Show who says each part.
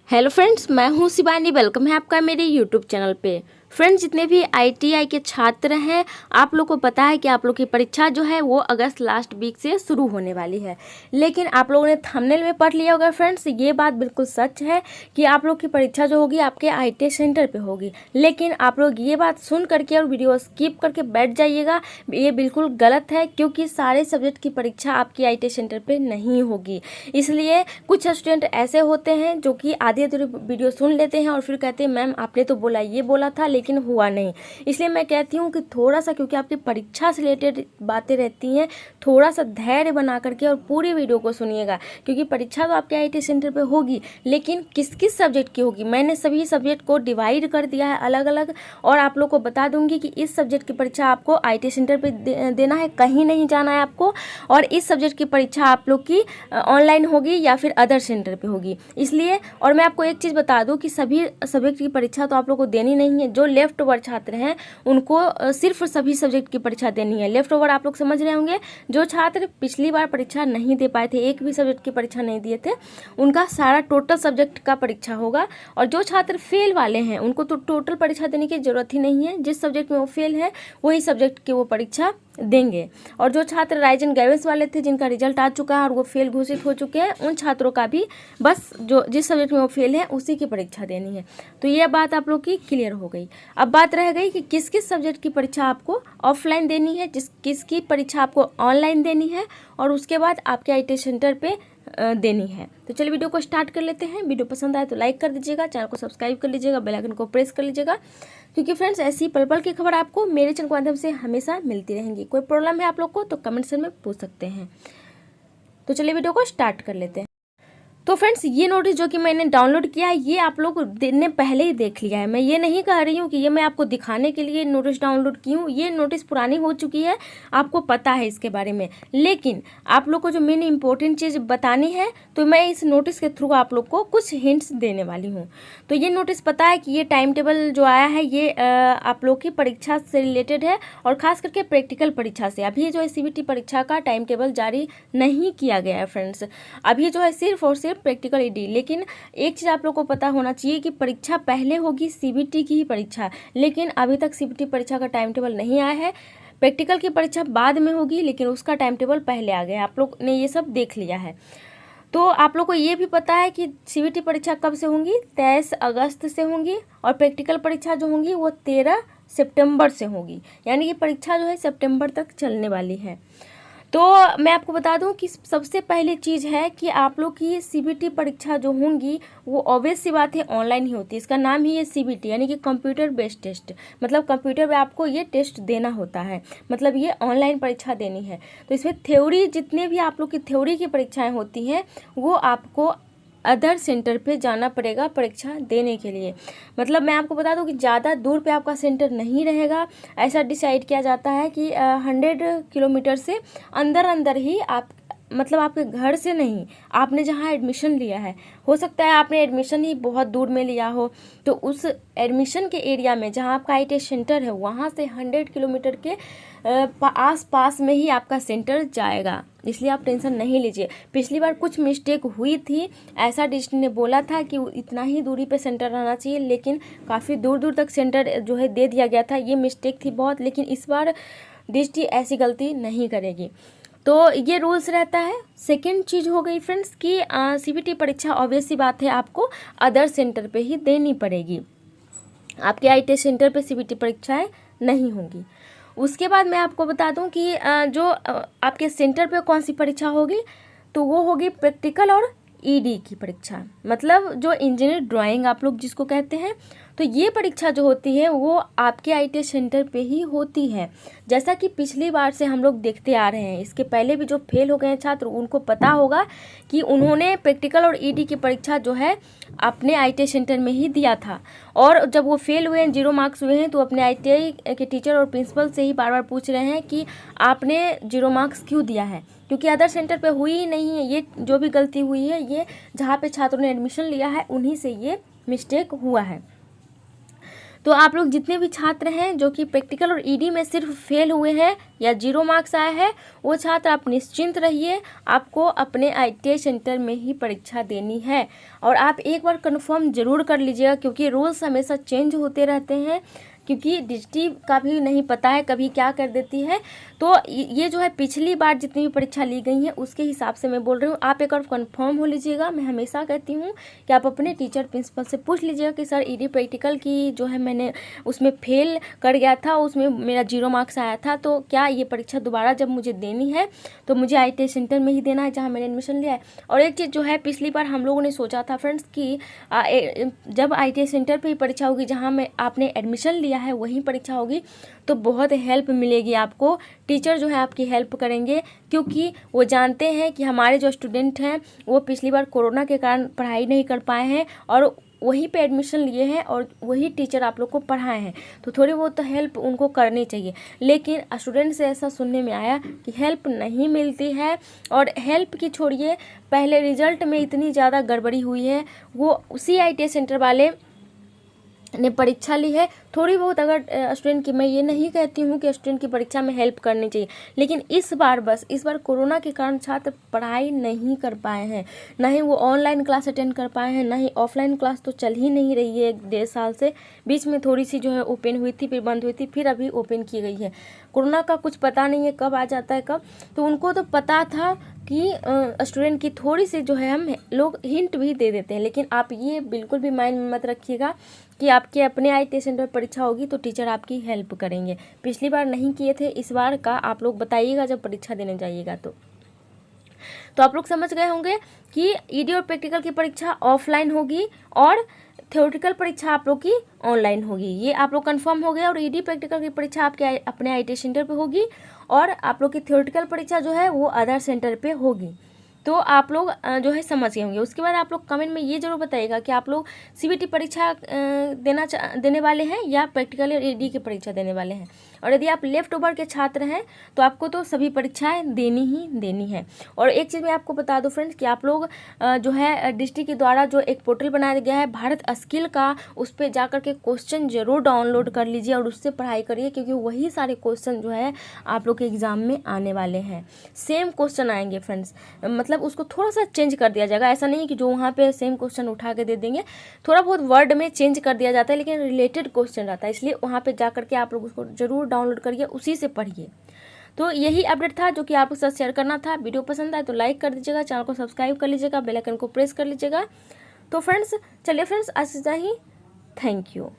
Speaker 1: Hello friends, मैं हूं Shivani. Welcome है आपका मेरे यूट्यूब चैनल पे। फ्रेंड्स, जितने भी आईटीआई के छात्र हैं, आप लोग को पता है कि आप लोग की परीक्षा जो है वो अगस्त लास्ट वीक से शुरू होने वाली है। लेकिन आप लोगों ने थंबनेल में पढ़ लिया होगा फ्रेंड्स, ये बात बिल्कुल सच है कि आप लोग की परीक्षा जो होगी आपके आईटीआई सेंटर पे होगी। लेकिन आप लोग ये बात सुन करके और वीडियो स्किप करके बैठ जाइएगा, ये बिल्कुल गलत है, क्योंकि सारे सब्जेक्ट की परीक्षा आपकी आईटीआई सेंटर पर नहीं होगी। इसलिए कुछ स्टूडेंट ऐसे होते हैं जो कि आधी अधूरी वीडियो सुन लेते हैं और फिर कहते हैं मैम आपने तो बोला, ये बोला था लेकिन हुआ नहीं। इसलिए मैं कहती हूँ कि थोड़ा सा, क्योंकि आपकी परीक्षा से रिलेटेड बातें रहती हैं, थोड़ा सा धैर्य बना करके और पूरी वीडियो को सुनिएगा। क्योंकि परीक्षा तो आपके आईटी सेंटर पे होगी, लेकिन किस किस सब्जेक्ट की होगी मैंने सभी सब्जेक्ट को डिवाइड कर दिया है अलग अलग, और आप लोग को बता दूंगी कि इस सब्जेक्ट की परीक्षा आपको आईटी सेंटर पर देना है, कहीं नहीं जाना है आपको। और इस सब्जेक्ट की परीक्षा आप लोग की ऑनलाइन होगी या फिर अदर सेंटर पे होगी। इसलिए, और मैं आपको एक चीज़ बता दूं कि सभी सब्जेक्ट की परीक्षा तो आप लोग को देनी नहीं है। जो लेफ्ट ओवर छात्र हैं उनको सिर्फ सभी सब्जेक्ट की परीक्षा देनी है। लेफ्ट ओवर आप लोग समझ रहे होंगे, जो छात्र पिछली बार परीक्षा नहीं दे पाए थे, एक भी सब्जेक्ट की परीक्षा नहीं दिए थे, उनका सारा टोटल सब्जेक्ट का परीक्षा होगा। और जो छात्र फेल वाले हैं उनको तो टोटल परीक्षा देने की जरूरत ही नहीं है। जिस सब्जेक्ट में वो फेल है वही सब्जेक्ट की वो परीक्षा देंगे। और जो छात्र राइजन गैवेस वाले थे, जिनका रिजल्ट आ चुका है और वो फेल घोषित हो चुके हैं, उन छात्रों का भी बस जो जिस सब्जेक्ट में वो फेल है उसी की परीक्षा देनी है। तो ये बात आप लोग की क्लियर हो गई। अब बात रह गई कि किस किस सब्जेक्ट की परीक्षा आपको ऑफलाइन देनी है, किसकी परीक्षा आपको ऑनलाइन देनी है, और उसके बाद आपके आईटी सेंटर पे देनी है। तो चलिए वीडियो को स्टार्ट कर लेते हैं। वीडियो पसंद आए तो लाइक कर दीजिएगा, चैनल को सब्सक्राइब कर लीजिएगा, बेल आइकन को प्रेस कर लीजिएगा, क्योंकि फ्रेंड्स ऐसी पल पल की खबर आपको मेरे चैनल के माध्यम से हमेशा मिलती रहेंगी। कोई प्रॉब्लम है आप लोग को तो कमेंट सेक्शन में पूछ सकते हैं। तो चलिए वीडियो को स्टार्ट कर लेते हैं। तो फ्रेंड्स, ये नोटिस जो कि मैंने डाउनलोड किया है, ये आप लोग ने पहले ही देख लिया है। मैं ये नहीं कह रही हूँ कि ये मैं आपको दिखाने के लिए नोटिस डाउनलोड की हूँ। ये नोटिस पुरानी हो चुकी है, आपको पता है इसके बारे में। लेकिन आप लोग को जो मेन इंपॉर्टेंट चीज़ बतानी है, तो मैं इस नोटिस के थ्रू आप लोग को कुछ हिंट्स देने वाली हूँ। तो ये नोटिस पता है कि ये टाइम टेबल जो आया है ये आप लोग की परीक्षा से रिलेटेड है, और खास करके प्रैक्टिकल परीक्षा से। अभी जो है सीबीटी परीक्षा का टाइम टेबल जारी नहीं किया गया है फ्रेंड्स। अभी जो है सिर्फ और सिर्फ प्रैक्टिकल ईडी। लेकिन एक चीज़ आप लोग को पता होना चाहिए कि परीक्षा पहले होगी सीबीटी की ही परीक्षा, लेकिन अभी तक सीबीटी परीक्षा का टाइम टेबल नहीं आया है। प्रैक्टिकल की परीक्षा बाद में होगी, लेकिन उसका टाइम टेबल पहले आ गया। आप लोग ने ये सब देख लिया है। तो आप लोग को ये भी पता है कि सीबीटी परीक्षा कब से होंगी, 23 अगस्त से होंगी, और प्रैक्टिकल परीक्षा जो होंगी वो 13 सितंबर से होगी। यानी कि परीक्षा जो है सितंबर तक चलने वाली है। तो मैं आपको बता दूं कि सबसे पहली चीज़ है कि आप लोग की सीबीटी परीक्षा जो होंगी वो ऑब्वियस सी बात है ऑनलाइन ही होती है। इसका नाम ही है सीबीटी, यानी कि कंप्यूटर बेस्ड टेस्ट। मतलब कंप्यूटर पे आपको ये टेस्ट देना होता है, मतलब ये ऑनलाइन परीक्षा देनी है। तो इसमें थ्योरी, जितने भी आप लोग की थ्योरी की परीक्षाएँ होती हैं, वो आपको अदर सेंटर पे जाना पड़ेगा परीक्षा देने के लिए। मतलब मैं आपको बता दूं कि ज़्यादा दूर पे आपका सेंटर नहीं रहेगा। ऐसा डिसाइड किया जाता है कि 100 किलोमीटर से अंदर अंदर ही आप, मतलब आपके घर से नहीं, आपने जहाँ एडमिशन लिया है, हो सकता है आपने एडमिशन ही बहुत दूर में लिया हो, तो उस एडमिशन के एरिया में जहाँ आपका आईटी सेंटर है वहाँ से 100 किलोमीटर के आस पास में ही आपका सेंटर जाएगा। इसलिए आप टेंशन नहीं लीजिए। पिछली बार कुछ मिस्टेक हुई थी, ऐसा डिस्ट्रिक्ट ने बोला था कि इतना ही दूरी पे सेंटर रहना चाहिए, लेकिन काफ़ी दूर दूर तक सेंटर जो है दे दिया गया था। ये मिस्टेक थी बहुत, लेकिन इस बार डिस्ट्रिक्ट ऐसी गलती नहीं करेगी। तो ये रूल्स रहता है। सेकेंड चीज़ हो गई फ्रेंड्स कि सीबीटी परीक्षा ऑब्वियस सी बात है आपको अदर सेंटर पे ही देनी पड़ेगी। आपके आईटी सेंटर पे सीबीटी परीक्षाएं नहीं होंगी। उसके बाद मैं आपको बता दूं कि जो आपके सेंटर पे कौन सी परीक्षा होगी, तो वो होगी प्रैक्टिकल और ईडी की परीक्षा। मतलब जो इंजीनियर ड्राइंग आप लोग जिसको कहते हैं, तो ये परीक्षा जो होती है वो आपके आईटी सेंटर पे ही होती है। जैसा कि पिछली बार से हम लोग देखते आ रहे हैं, इसके पहले भी जो फेल हो गए हैं छात्र उनको पता होगा कि उन्होंने प्रैक्टिकल और ईडी की परीक्षा जो है अपने आईटी सेंटर में ही दिया था। और जब वो फेल हुए हैं, 0 मार्क्स हुए हैं, तो अपने आईटीआई के टीचर और प्रिंसिपल से ही बार बार पूछ रहे हैं कि आपने 0 मार्क्स क्यों दिया है, क्योंकि अदर सेंटर पे हुई ही नहीं है। ये जो भी गलती हुई है, ये जहाँ पे छात्रों ने एडमिशन लिया है उन्हीं से ये मिस्टेक हुआ है। तो आप लोग जितने भी छात्र हैं जो कि प्रैक्टिकल और ईडी में सिर्फ फेल हुए हैं या 0 मार्क्स आया है, वो छात्र आप निश्चिंत रहिए, आपको अपने ITI सेंटर में ही परीक्षा देनी है। और आप एक बार कन्फर्म ज़रूर कर लीजिएगा, क्योंकि रूल्स हमेशा चेंज होते रहते हैं, क्योंकि डिस्ट्री का भी नहीं पता है कभी क्या कर देती है। तो ये जो है पिछली बार जितनी भी परीक्षा ली गई है उसके हिसाब से मैं बोल रही हूँ, आप एक बार कन्फर्म हो लीजिएगा। मैं हमेशा कहती हूँ कि आप अपने टीचर प्रिंसिपल से पूछ लीजिएगा कि सर ईडी प्रैक्टिकल की जो है मैंने उसमें फेल कर गया था, उसमें मेरा 0 मार्क्स आया था, तो क्या ये परीक्षा दोबारा जब मुझे देनी है तो मुझे ITI सेंटर में ही देना है जहाँ मैंने एडमिशन लिया है। और एक चीज़ जो है, पिछली बार हम लोगों ने सोचा था फ्रेंड्स कि जब ITI सेंटर पर ही परीक्षा होगी जहाँ में आपने एडमिशन लिया है वहीं परीक्षा होगी, तो बहुत हेल्प मिलेगी आपको। टीचर जो है आपकी हेल्प करेंगे, क्योंकि वो जानते हैं कि हमारे जो स्टूडेंट हैं वो पिछली बार कोरोना के कारण पढ़ाई नहीं कर पाए हैं और वहीं पे एडमिशन लिए हैं और वही टीचर आप लोग को पढ़ाए हैं, तो थोड़ी बहुत तो हेल्प उनको करनी चाहिए। लेकिन स्टूडेंट से ऐसा सुनने में आया कि हेल्प नहीं मिलती है, और हेल्प की छोड़िए, पहले रिजल्ट में इतनी ज़्यादा गड़बड़ी हुई है, वो उसी ITI सेंटर वाले ने परीक्षा ली है। थोड़ी बहुत अगर स्टूडेंट की, मैं ये नहीं कहती हूँ कि स्टूडेंट की परीक्षा में हेल्प करनी चाहिए, लेकिन इस बार कोरोना के कारण छात्र पढ़ाई नहीं कर पाए हैं, ना ही वो ऑनलाइन क्लास अटेंड कर पाए हैं, ना ही ऑफलाइन क्लास तो चल ही नहीं रही है 1-1.5 साल से। बीच में थोड़ी सी जो है ओपन हुई थी, फिर बंद हुई थी, फिर अभी ओपन की गई है। कोरोना का कुछ पता नहीं है कब आ जाता है कब, तो उनको तो पता था कि स्टूडेंट की थोड़ी सी जो है हम लोग हिंट भी दे देते हैं। लेकिन आप ये बिल्कुल भी माइंड में मत रखिएगा कि आपके अपने ITI सेंटर पर परीक्षा होगी तो टीचर आपकी हेल्प करेंगे। पिछली बार नहीं किए थे, इस बार का आप लोग बताइएगा जब परीक्षा देने जाइएगा तो आप लोग समझ गए होंगे कि ईडी और प्रैक्टिकल की परीक्षा ऑफलाइन होगी और थ्योरेटिकल परीक्षा आप लोग की ऑनलाइन होगी। ये आप लोग कंफर्म हो गया। और ईडी प्रैक्टिकल की परीक्षा आपके अपने ITI सेंटर पे होगी और आप लोग की थ्योरेटिकल परीक्षा जो है वो अदर सेंटर पे होगी। तो आप लोग जो है समझ गए होंगे। उसके बाद आप लोग कमेंट में ये जरूर बताइएगा कि आप लोग CBT परीक्षा देने वाले हैं या प्रैक्टिकल और ईडी की परीक्षा देने वाले हैं। और यदि आप लेफ्ट ओवर के छात्र हैं तो आपको तो सभी परीक्षाएं देनी ही देनी है। और एक चीज़ मैं आपको बता दूं फ्रेंड्स कि आप लोग जो है डिस्ट्रिक्ट के द्वारा जो एक पोर्टल बनाया गया है भारत स्किल का, उस पर जाकर के क्वेश्चन जरूर डाउनलोड कर लीजिए और उससे पढ़ाई करिए, क्योंकि वही सारे क्वेश्चन जो है आप लोग के एग्ज़ाम में आने वाले हैं। सेम क्वेश्चन आएंगे फ्रेंड्स, मतलब उसको थोड़ा सा चेंज कर दिया जाएगा। ऐसा नहीं कि जो वहाँ पे सेम क्वेश्चन उठा के दे देंगे, थोड़ा बहुत वर्ड में चेंज कर दिया जाता है, लेकिन रिलेटेड क्वेश्चन रहता है। इसलिए वहाँ पे जा करके आप लोग उसको जरूर डाउनलोड करिए, उसी से पढ़िए। तो यही अपडेट था जो कि आपके साथ शेयर करना था। वीडियो पसंद आए तो लाइक कर दीजिएगा, चैनल को सब्सक्राइब कर लीजिएगा, बेल आइकन को प्रेस कर लीजिएगा। तो फ्रेंड्स चलिए फ्रेंड्स, आज ही थैंक यू।